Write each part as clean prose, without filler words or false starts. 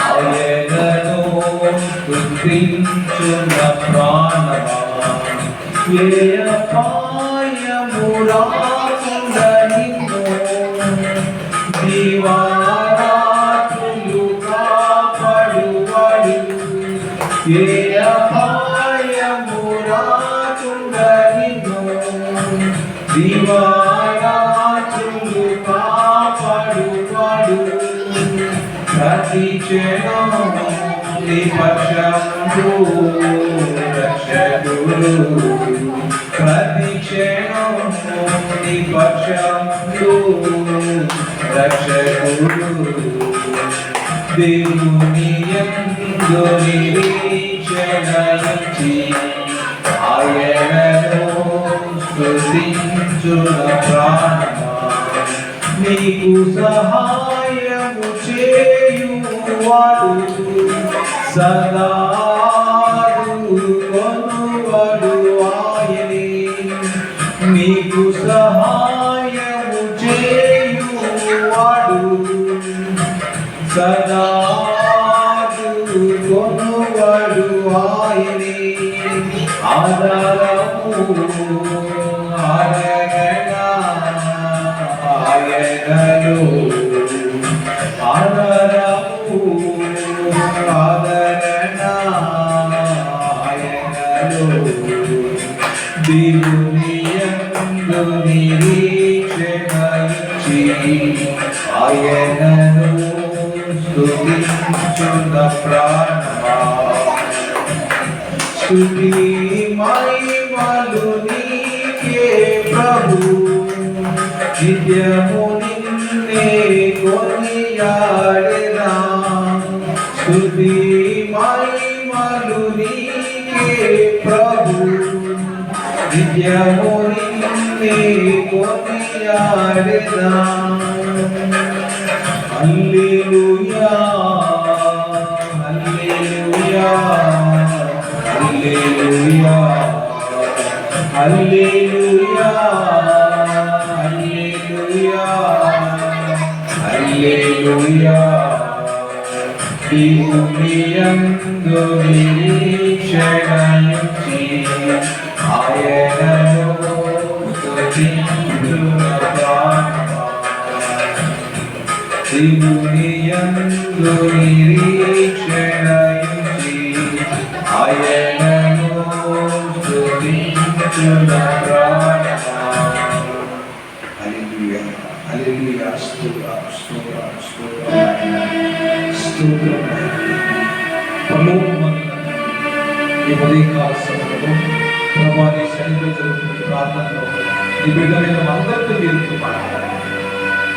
ఆయనను స్తుతించున్న ప్రాణమా అపాయమురాకుండ నిన్ను దివారాత్రులు కాపాడువాడు అపాయమురాకుండ నిన్ను దివారాత్రులు కాపాడువాడు ప్రతి క్షణం నీ పక్షంలో రక్షకుడు ప్రతి క్షణం నీ పక్షంలో రక్షకుడు దేవుని యందు నిరీక్షణ ఉంచి ఆయనను స్తుతించున ప్రాణమా నీకు సహాయము చేయువాడు సదా కొనువాడు ఆయనే నీకు సహాయము చేయువాడు సదా కొనువాడు ఆయనే ఆధారము ఆయనలో ఆదరము ఆదరణ ఆయనలో దేవుని యందు నిరీక్షణ ఉంచి ఆయనను స్తుతించున ప్రాణమా స్తుతి మహిమలు నీకే ప్రభు నిత్యము నిన్నే కొనియాడెదా స్తుతి మహిమలు నీకే ప్రభు నిత్యము నిన్నే కొనియాడెదా హల్లెలూయా హల్లెలూయా హల్లెలూయా హల్లెలూయా హల్లెలూయా దేవుని యందు నిరీక్షణ ఉంచి ఆయనను స్తుతించున ప్రాణమా దేవుని యందు నిరీక్షణ ఉంచి ఆయనను స్తుతించున ప్రాణమా హల్లెలూయా హల్లెలూయా స్తోత్రం స్తోత్రం స్తోత్రం ఈ ఉదయకాల సమయంలో ప్రభా నీ సన్నిధిలో జరుగుతున్న ప్రార్థనలో ఈ బిడ్డలైన అందరితో మీరుతో మాట్లాడాలి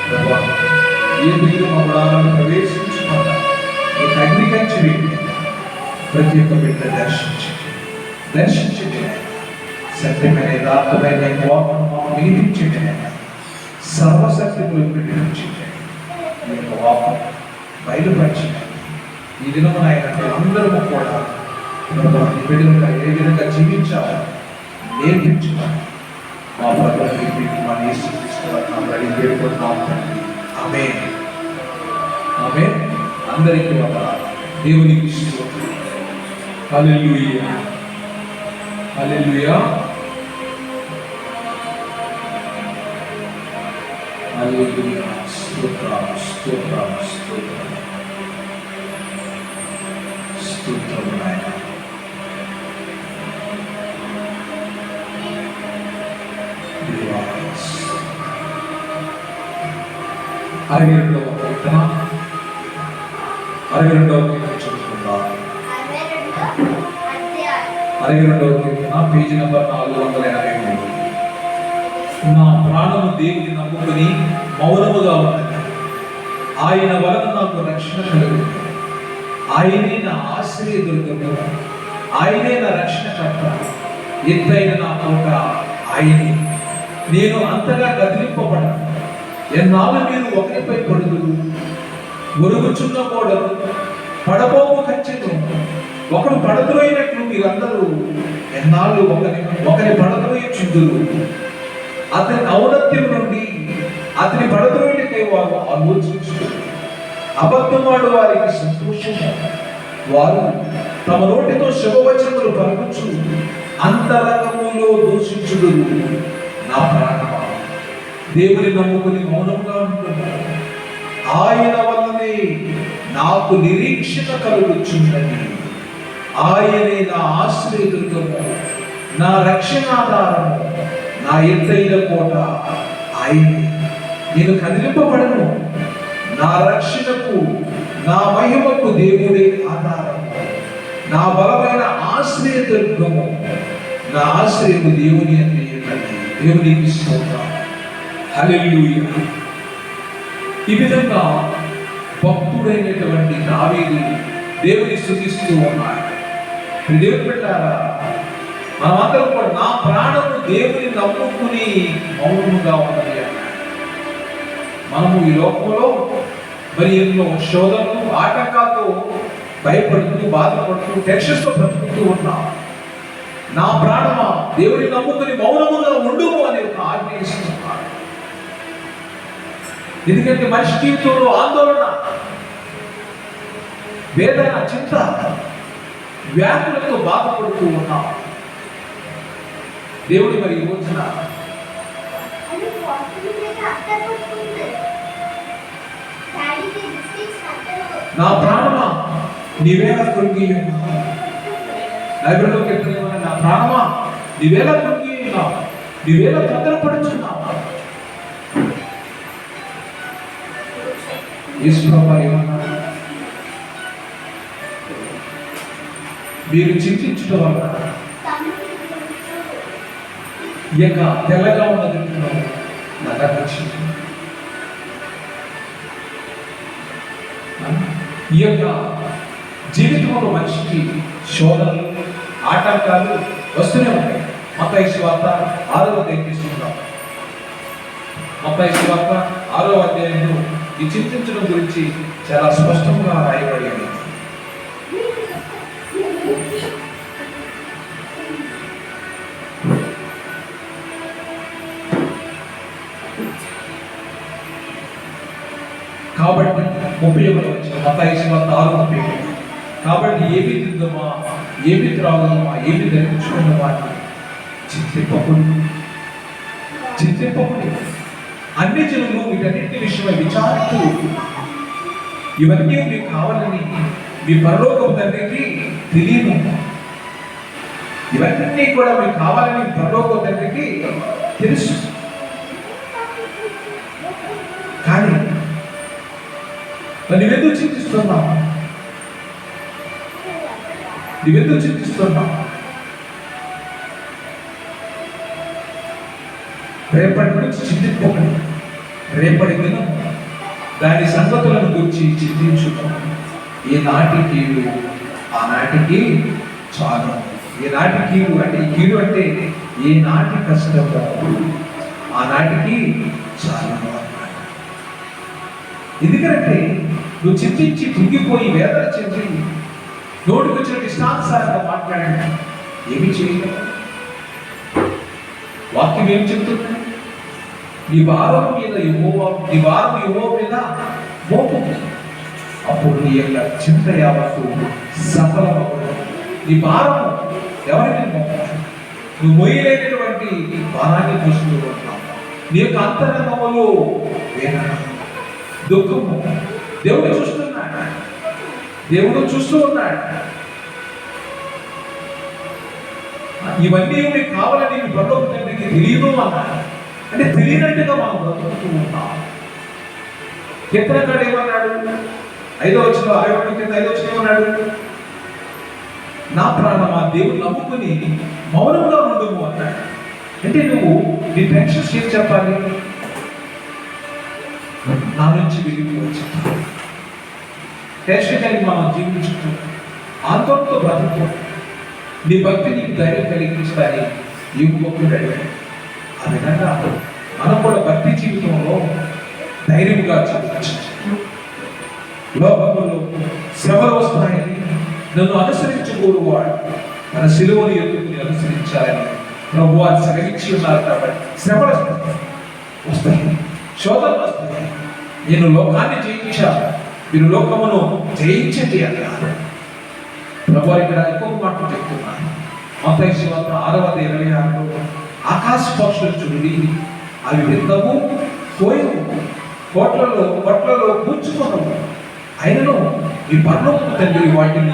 ప్రభా ఏ మీరు మా గుడాలను ప్రవేశించుకున్నా నీకు అగ్నికంచి వీడి ప్రతి ఒక్క బిడ్డ దర్శించండి సత్యమైన యథార్థమైన కోపం వినిపించండి సర్వశక్తిలో విడిపించండి ఈ యొక్క వాపం బయలుపరిచింది ఈ దినము ఆయన అందరము కూడా బిడ్డలుగా ఏ విధంగా జీవించాలో నేర్పించాలి మా ప్రభుత్వం మా నేర్చుకుంటున్నాం వేడుకుంటున్నాం ఆమేన్ ఆమేన్ అందరికీ ఒక దేవునికి స్తోత్రం హల్లెలూయా హల్లెలూయా హల్లెలూయా స్తోత్రం స్తోత్రం స్తోత్రం స్తోత్రం నాయనా అరవై రెండవ చదువుకుందాం 62వ పేజీ నంబర్ 483 నా ప్రాణము దేవుని నమ్ముకుని మౌనముగా ఉన్నది ఆయన వలన నాకు రక్షణ కలుగుతుంది ఆయనే నా ఆశ్రయ దుర్గము ఆయనే నా రక్షణకర్త ఎత్తైన నా కోట ఆయనే నేను అంతగా గదిలింపబడను ఎన్నాళ్ళు మీరు ఒకరిపై పడుదురు ఒరుగుచున్న కోడలు పడబోవు కంచెను ఒకడు పడద్రోయినట్లు మీరందరూ ఎన్నాళ్ళు ఒకరి పడద్రోయుచుందురు. అతని ఔన్నత్యం నుండి అతని పడద్రోయినకై వారు ఆలోచించుతారు. అబద్ధమాడు వారికి సంతోషము. వారు తమ నోటితో శుభవచనములు పలుకుచు అంతరంగములో దూషించుడు. నా ప్రాణమా, దేవుని నమ్ముకుని మౌనంగా ఉంటున్నారు. ఆయన వల్లనే నాకు నిరీక్షణ కలుగుచున్నది. ఆయనే నా ఆశ్రయదుర్గము, నా రక్షణాధారము, నా ఎత్తైన కోట. ఆయనే, నేను కదిలింపబడను. నా రక్షణకు, నా మహిమకు దేవుడే ఆధారము, నా బలమైన ఆశ్రయదుర్గము. నా ఆశ్రయము దేవుని అంటే దేవునికి స్తోత్రం. హల్లెలూయా. ఈ విధంగా భక్తుడైనటువంటి దావీదు దేవుని స్తుతిస్తూ ఉన్నాడు. దేవుడు పెట్టారా, మనమందరం కూడా నా ప్రాణము దేవుని నమ్ముకుని మౌనముగా ఉన్నది అన్నాడు. మనము ఈ లోకంలో మరి ఎన్నో శోధనలు ఆటంకాలతో భయపడుతూ బాధపడుతూ టెన్షన్స్తో బ్రతుకుతూ ఉన్నాం. నా ప్రాణమా దేవుని నమ్ముకుని మౌనముగా ఉండుము అని ఒక ఆజ్ఞ ఇస్తున్నాడు. ఎందుకంటే మనిషి జీవితంలో ఆందోళన, వేదన, చింత, వ్యాధులతో బాధపడుతూ ఉన్నాం. దేవుడి మరి రోజున నా ప్రాణమా నీవేళ కృంగి ఉన్నావు. లైబ్రరీలో చెప్తున్నా, నా ప్రాణమా నీవేళ కృంగి ఉన్నావు, నీవేళ తొందరపడుచున్నావు. ఏమన్నారు, మీరు చింతించడం వల్ల ఈ యొక్క తెల్లగా ఉన్నది నాకు వచ్చింది. ఈ యొక్క జీవితంలో మనిషికి శోధనలు, ఆటంకాలు వస్తూనే ఉంటాయి. మత్తయి సువార్త 6వ అధ్యాయం తీసుకుంటాం. మత్తయి సువార్త 6వ అధ్యాయంలో ఈ చింతించడం గురించి చాలా స్పష్టంగా రాయబడింది. కాబట్టి 31 వచ్చిన మత్తయి సువార్త 6:31. కాబట్టి ఏమి తిందామా, ఏమి త్రాగుదామా, ఏమి ధరించుకుందామా అని చింతింపకుడి. అన్ని జనులు వీటన్నింటి విషయమై విచారిస్తూ ఇవన్నీ మీకు కావాలని మీ పరలోకపు తండ్రికి తెలియదు. ఇవన్నీ కూడా మీకు కావాలని పరలోకపు తండ్రికి తెలుసు. కానీ నువ్వెందుకు చింతిస్తున్నావు? నువ్వెందుకు చింతిస్తున్నావు? రేపటి గురించి చింతింపకండి. రేపటి దినం దాని సంగతులను గురించి చింతించుకున్నాం. ఈనాటి కీడు ఆనాటికి చాలు. ఈనాటి కీడు అంటే కీడు అంటే ఈనాటి కష్టము ఆనాటికి చాలు. ఎందుకంటే నువ్వు చింతించి కుంగిపోయి వేదన చెంది నోటికి వచ్చిన ఇష్టానుసారంగా మాట్లాడండి, ఏమి చేయగలరు? వాక్యం ఏం చెప్తుంది? నీ భారం మీద యెహోవా మీద మోపు, అప్పుడు నీ యొక్క చింత యావత్తు సఫలమవుతుంది. నీ భారం ఎవరికి మోపు? నువ్వు మోయలేనటువంటి భారాన్ని మోస్తూ ఉంటావు. నీ యొక్క అంతరంగంలో వేదన, దుఃఖము దేవుడు చూస్తున్నాడు. దేవుడు చూస్తూ ఉన్నాడు. ఇవన్నీ మీకు కావాలని మీ పరలోక తండ్రికి తెలియదు అన్నాడు. అంటే తెలియనట్టుగా మనం బ్రతుకుతూ ఉంటాం. కీర్తనకారుడు ఏమన్నాడు? 5వ వచనంలో 5వ వచనం ఏమన్నాడు? నా ప్రాణమా దేవుడు నమ్ముకుని మౌనంగా ఉండుము అన్నాడు. అంటే నువ్వు నీ టెన్షన్స్ ఏం చెప్పాలి? నా నుంచి వెళ్ళిపోవచ్చు. టెన్షన్ కలిగి మనం జీవించుతూ ఆందోళనతో బ్రతుకు. నీ భక్తి నీకు ధైర్యం కలిగించాలని ఈ భక్తుడు అడిగాడు. ఆ విధంగా మనం కూడా భక్తి జీవితంలో ధైర్యంగా జీవించాలి. లోకములో శ్రమలు వస్తాయని నన్ను అనుసరించకూడవాడు తన సిలువను ఎత్తుకుని అనుసరించాలని ప్రభు వారు సెలవించి ఉన్నారు. కాబట్టి శ్రమలు వస్తాయి, శోధనలు వస్తాయి. నేను లోకాన్ని జయించాను, మీరు లోకమును జయించండి అన్నారు. ప్రభు ఇక్కడ ఎక్కువ మాటలు చెప్తున్నాను. మత్తయి సువార్త 6:26 ఆకాశ పక్షులు చూడండి, అవి విత్తవు కోయవు, కొట్లలో కూర్చుకున్నాము, అయినను ఈ పరలోకపు తండ్రి వాటిని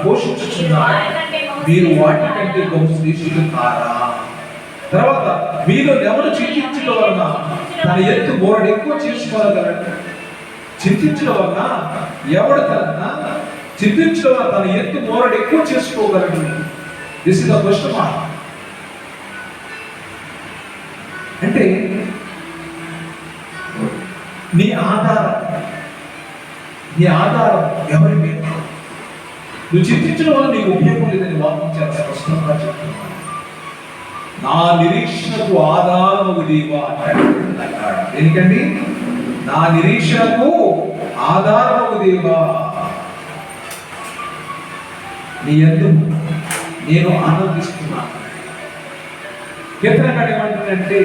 పోషించుచున్నాడు. మీరు వాటి కంటే గొప్ప శ్రేష్ఠులు కారా? తర్వాత మీరు ఎవరు చింతించడం వలన తన ఎత్తు బోరడు ఎక్కువ చేసుకోగలడు. చింతించడం వలన ఎవడు చింతించడం వలన తన ఎత్తు బోరడు ఎక్కువ చేసుకోగలడు. This is the question mark. అంటే నీ ఆధారం ఎవరి మీద? నువ్వు చింతించడం వల్ల నీకు ఉపయోగం లేదని వాక్యం చాలా స్పష్టంగా చెప్తున్నాను. నా నిరీక్షణకు ఆధారము దేవా అంటాడు. ఎందుకండి నా నిరీక్షణకు ఆధారము దేవా, నీ యందు నేను ఆనందిస్తున్నాను. కీర్తనకారుడు ఏమంటాడంటే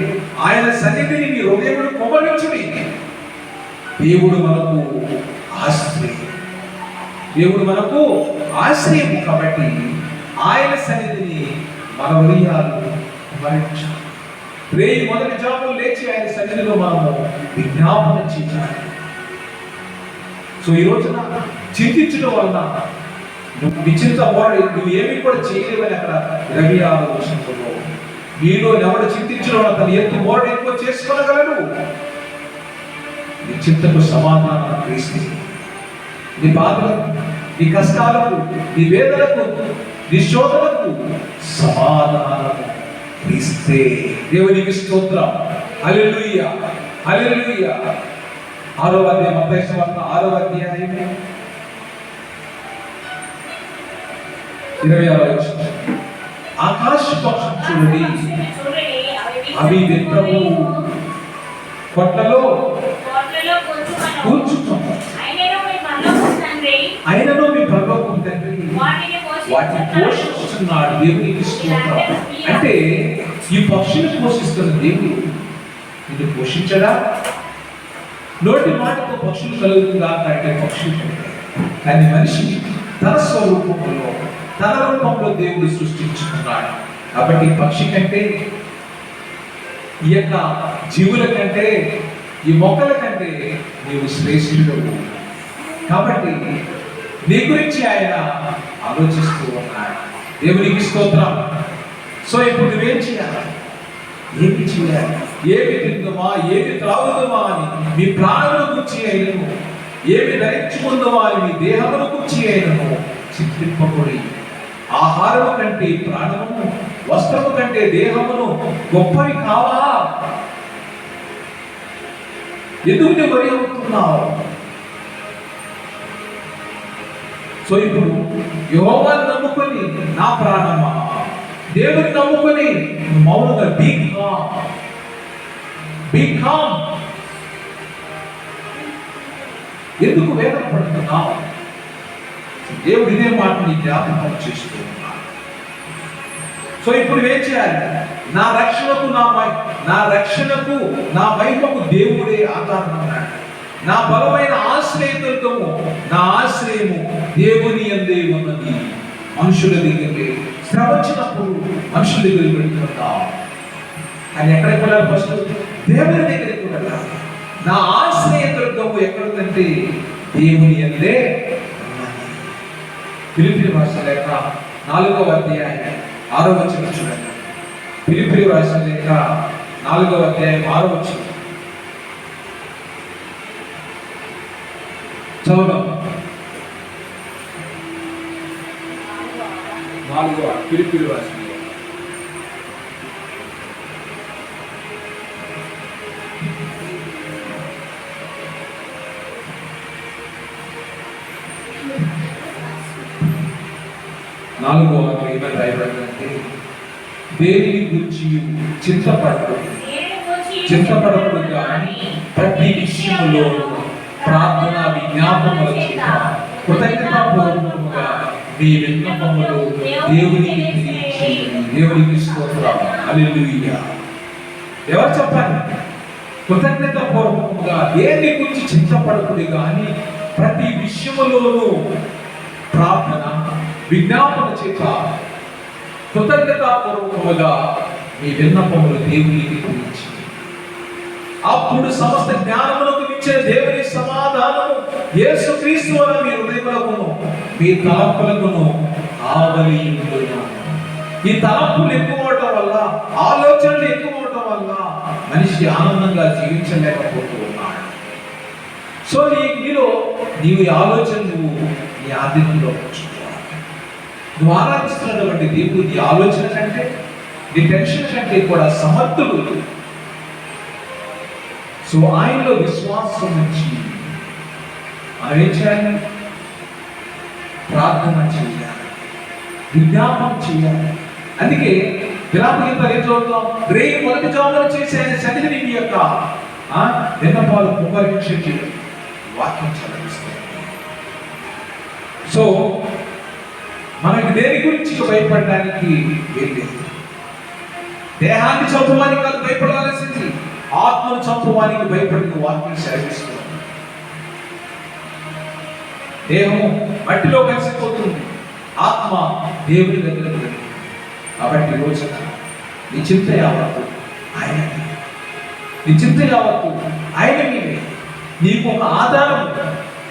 ఆయన సన్నిధిని మీ హృదయమును కుమ్మరించుడి. దేవుడు మనకు ఆశ్రయం, దేవుడు మనకు ఆశ్రయం. కాబట్టి ఆయన సన్నిధిని మన హృదయాలు కుమ్మరించాలి. రేయి మొదటి జాములు లేచి ఆయన సన్నిధిలో మనము విజ్ఞాపన చేయాలి. సో ఈ రోజున చింతించడం వలన నువ్వు ఏమి కూడా చేయలేవని అక్కడ 26వ వచనంలో మీలో ఎవడు చింతించడం వల్ల తన ఎత్తు బోరడు ఎక్కువ చేసుకోగలడు. నీ చింతకు సమాధానం క్రీస్తు. నీ బాధలకు, నీ కష్టాలకు, నీ వేదనకు, నీ శోధనకు సమాధానము క్రీస్తే. దేవునికి స్తోత్రం. హల్లెలూయా, హల్లెలూయా. 6వ అధ్యాయం మత్తయి సువార్త 6వ అధ్యాయం 26వ వచనం. ఆకాశ పక్షులు చూడండి, అవి విత్తవు, కొట్లలో కూర్చుంటాము, అయినను మీ పరలోకపు తండ్రి వాటిని పోషిస్తున్నాడు. దేవునికి స్తోత్రం. అంటే ఈ పక్షులు పోషిస్తున్న దేవుడు ఇది పోషించడా? నోటి మాటతో పక్షులు కలుగుతుందా అంటే పక్షులు, కానీ మనిషి తన స్వరూపంలో తన రూపంలో దేవుడు సృష్టించుకున్నాడు. కాబట్టి పక్షి కంటే, ఈ యొక్క జీవుల కంటే, ఈ మొక్కల కంటే నీవు శ్రేష్ఠుడు. కాబట్టి నీ గురించి ఆయన ఆలోచిస్తూ ఉన్నాడు. దేవునికి స్తోత్రం. సో ఇప్పుడు నువ్వేం చేయాలి? ఏమి చేయాలి? ఏమి తిందుమా, ఏమి త్రాగుదుమా అని మీ ప్రాణముల గురించి అయినను, ఏమి ధరించుకుందుమా అని మీ దేహముల గురించి అయినను చింతింపకుడి. ఆహారము కంటే ప్రాణము, వస్త్రము కంటే దేహమును గొప్పవి కావా? ఎందుకు నువ్వు వరి అవుతున్నావు? సో ఇప్పుడు యెహోవాను నమ్ముకొని నా ప్రాణమా, దేవుని నమ్ముకొని మౌనంగా బీ కామ్. ఎందుకు వేదన పడుతున్నావు? దేవుడు ఇదే మాటని జ్ఞాపకం చేస్తూ ఉన్నాడు. సో ఇప్పుడు ఏం చేయాలి? నా రక్షణకు నా మహిమకు దేవుడే ఆధారం అన్నాడు. నా బలమైన ఆశ్రయదుర్గము, నా ఆశ్రయము దేవుని యందే ఉన్నది. మనుషుల దగ్గరికి శ్రమ వచ్చినప్పుడు మనుషుల దగ్గరికి వెళ్తున్నాం, కానీ ఎక్కడికి వెళ్ళాలి? ఫస్ట్ దేవుని దగ్గరికి వెళ్ళాలి. నా ఆశ్రయదుర్గము ఎక్కడుందంటే దేవుని యందే. ఫిలిప్పీయులకు రాసిన లేఖ 4వ అధ్యాయం 6వ వచనం చూడండి. ఫిలిప్పీయులకు రాసిన లేఖ 4వ అధ్యాయం 6వ వచనం చదువుదాం. 4వ ఫిలిప్పీయులకు రాసిన నాలుగో ఏమని రాయబడిందంటే దేనిని గురించి చింతపడకూడదు కానీ ప్రతి విషయంలో ప్రార్థన విజ్ఞాపనల చేత కృతజ్ఞతాపూర్వకముగా మీ విన్నపములు దేవునికి తెలియచేయండి. దేవునికి స్తోత్రం. హల్లెలూయా. ఎవరు చెప్పాలి? కృతజ్ఞతాపూర్వకముగా దేని గురించి చింతపడకుడి కానీ ప్రతి విషయములోనూ ప్రార్థన విజ్ఞాపన చేత కృతజ్ఞతాపూర్వకముగా మీ విన్నపములు దేవునికి తెలియచేయండి. అప్పుడు సమస్త జ్ఞానములకు ఇచ్చే దేవుని సమాధానము యేసుక్రీస్తు వలన మీ హృదయములకును మీ తలంపులకును ఆవరించును. ఈ తలంపులు ఎక్కువ అవటం వల్ల, ఆలోచనలు ఎక్కువ అవటం వల్ల మనిషి ఆనందంగా జీవించలేకపోతూ ఉన్నాడు. సో నీలో నీవు ఈ ఆలోచన నీ ఆధీనంలో ఉంచుకోవాలి. నువ్వు ఆరాధిస్తున్నటువంటి దేవుడు నీ ఆలోచన కంటే, నీ టెన్షన్ కంటే కూడా సమర్థుడు. సో ఆయనలో విశ్వాసం నుంచి మనం ఏం చేయాలి? ప్రార్థన చేయాలి, విజ్ఞాపన చేయాలి. అందుకే విలాపగీతాలు ఏం చదువుతాం? రేయి మొదటి జామున చేసే ఆయన సన్నిధిని నీ యొక్క విన్నపాలు కుమ్మరించి వాక్యం చదివిస్తాం. సో మనకి దేని గురించి భయపడడానికి వెళ్ళేది? దేహాన్ని చంపడానికి కాదు భయపడాల్సింది, ఆత్మను చంపడానికి భయపడిన వాక్యం సెలవిస్తుంది. దేహము మట్టిలో కలిసిపోతుంది, ఆత్మ దేవుని దగ్గరకు వెళ్తుంది. కాబట్టి రోజున నీ చింత యావత్తు ఆయన మీదే, నీ చింత యావత్తు ఆయన మీదే. నీకు ఒక ఆధారం,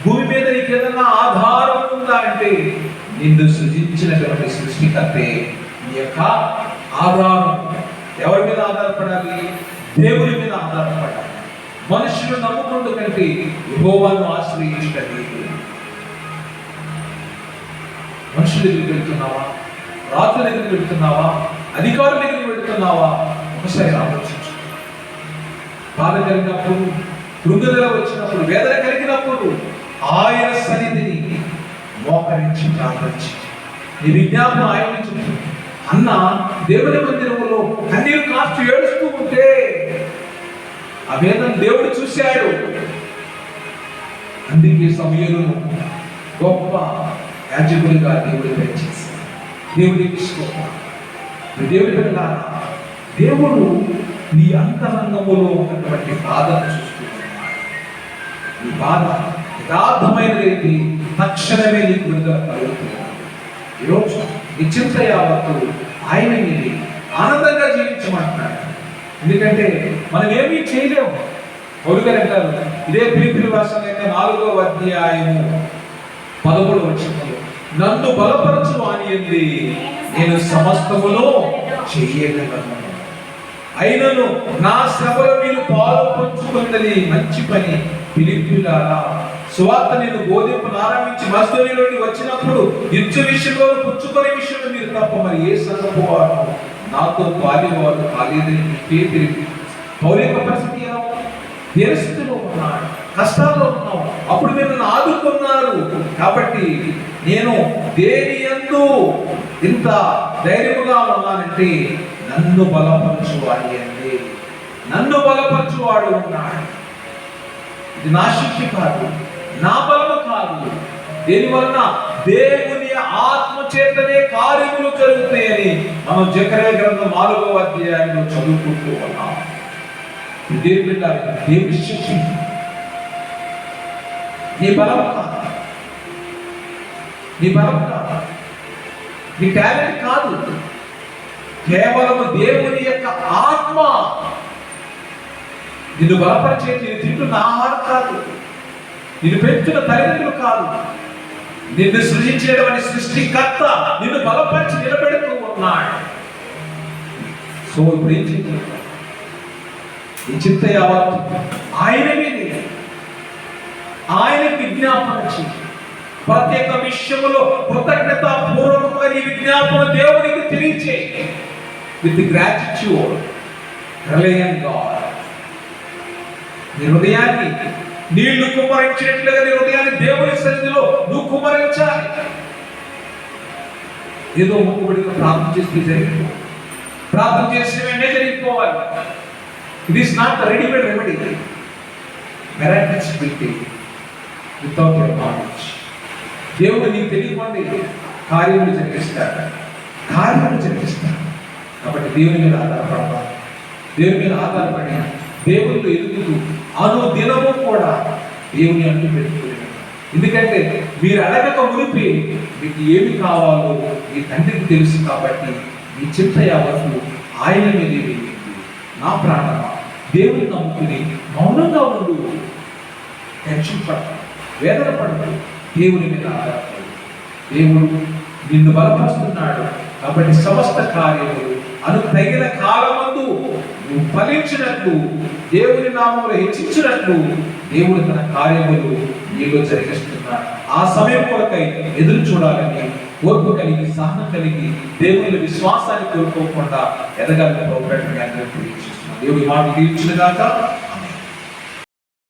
భూమి మీద నీకు ఏదైనా ఆధారం ఉందా అంటే నిన్ను సృజించినటువంటి సృష్టికర్తే నీ యొక్క ఆధారం. ఎవరి మీద ఆధారపడాలి? దేవుని మీద ఆధారపడాలి. మనుషులు నమ్ముకుంటూ కంటే యెహోవాను ఆశ్రయించటమే. మనుషుల దగ్గరికి వెళ్తున్నావా? రాజుల దగ్గరికి వెళ్తున్నావా? అధికారుల దగ్గరికి వెళ్తున్నావా? ఒకసారి ఆలోచించు. బాధ కలిగినప్పుడు, కృంగుదల వచ్చినప్పుడు, వేదన కలిగినప్పుడు ఆయన సన్నిధిని మోకరించి ప్రార్థించి నీ విజ్ఞాపన ఆయన నుంచి అన్న దేవుని మందిరములో కన్నీరు కాస్తూ ఏడుస్తూ ఉంటే ఆ వేదన దేవుడు చూశాడు. అందుకే సమయంలో గొప్ప యాజకుడిగా దేవుడు దయచేశాడు. దేవుడికి స్తోత్రం. దేవుడి బిడ్డలారా, దేవుడు నీ అంతరంగములో ఉన్నటువంటి బాధను చూస్తూ ఉన్నాడు. ఈ బాధ యథార్థమైనదైతే తక్షణమే నీకు విడుదల కలుగుతుంది. ఈరోజు నీ చింత యావత్తు ఆయన మీది, ఆనందంగా జీవించమంటున్నాడు. ఎందుకంటే మనం ఏమీ చేయలేము. పౌలు గారు అంటారు, ఇదే ఫిలిప్పీయుల రాసిన 4వ అధ్యాయము 11వ వచనంలో, నన్ను బలపరచు వానియందు నేను సమస్తమును చేయగలను. అయినను నా శ్రమలో మీరు పాలు పంచుకున్నది మంచి పని. ఫిలిప్పీయులారా, సువార్త నేను బోధింపును ఆరంభించి మస్తోనిలోకి వచ్చినప్పుడు ఇచ్చు విషయంలో పుచ్చుకునే విషయంలో మీరు తప్ప మరి ఏ సంగపు వారు నాతో పాలివారు కాలేదని మీకే తెలిపి. పౌలు యొక్క పరిస్థితి ఎలా ఉంది? పరిస్థితిలో ఉన్నాడు, కష్టాల్లో ఉన్నావు. అప్పుడు మీరు నన్ను ఆదుకున్నారు. కాబట్టి నేను దేని యందు ఇంత ధైర్యముగా ఉన్నానంటే నన్ను బలపరచువాడి అంటే నన్ను బలపరచువాడు ఉన్నాడు. ఇది నా శక్తి కాదు, నా బలము కాదు. దేనివలన? దేవుని ఆత్మ చేతనే కార్యములు జరుగుతాయని మనం జకర్యా గ్రంథం 4వ అధ్యాయంలో చదువుకుంటూ ఉన్నాం. దేవుని శక్తి నీ బలం కాదు, నీ బలం కాదు, నీ టాలెంట్ కాదు. కేవలం దేవుని యొక్క ఆత్మ నిన్ను బలపరిచేది. నేను తింటున్న ఆహారం కాదు, నిన్ను పెంచుతున్న తల్లిదండ్రులు కాదు, నిన్ను సృజించేటువంటి సృష్టికర్త నిన్ను బలపరిచి నిలబెడుతూ ఉన్నాడు. సో ఇప్పుడు ఏం చేయాలి? ఈ చింత యావత్తు ఆయన మీదే. ఆయన విజ్ఞాపన చేయి. ప్రత్యేక విషయంలో కృతజ్ఞత పూర్వకంగా నీ విజ్ఞాపన దేవునికి తెలియచేయి. With gratitude, relying God. నీ హృదయాన్ని నీళ్లు కుమ్మరించినట్లుగా నీ హృదయాన్ని దేవుని సన్నిధిలో నువ్వు కుమ్మరించాలి. ఏదో మొక్కుబడిగా ప్రార్థన చేస్తే జరిగిపో, ప్రార్థన చేస్తే వెంటనే జరిగిపోవాలి. It is not the readymade remedy. Miracles will take. Without your knowledge. దేవుడు నీకు తెలియకుండి కార్యములు జరిగిస్తాడు. కాబట్టి దేవుని మీద ఆధారపడతాను. దేవుని మీద ఆధారపడి దేవుళ్ళు ఎదుగుతూ దినము కూడా దేవుని అంటూ పెట్టుకుని, ఎందుకంటే మీరు అడగక మునిపి మీకు ఏమి కావాలో మీ తండ్రికి తెలుసు. కాబట్టి మీ చింత యావత్తు ఆయన మీద వేయండి. నా ప్రాణమా దేవుని నమ్ముకుని మౌనంగా ఉండు, టెన్షన్ పడదు, వేదన పడదు, దేవుని మీద ఆధారపడు. దేవుడు నిన్ను బలపరుస్తున్నాడు. కాబట్టి సమస్త కార్యములు తగిన కాలమందు నువ్వు ఫలించినట్లు, దేవుని నామములో హెచ్చించినట్లు దేవుడు తన కార్యములు నీలో జరిగిస్తున్నాడు. ఆ సమయం కొరకై ఎదురు చూడాలని ఓర్పు కలిగి, సహనం కలిగి, దేవుని విశ్వాసాన్ని కోరుకోకుండా ఎదగాలని ప్రభువు తెలియజేస్తున్నాడు. దేవుడి మాట తీర్చునుగాక.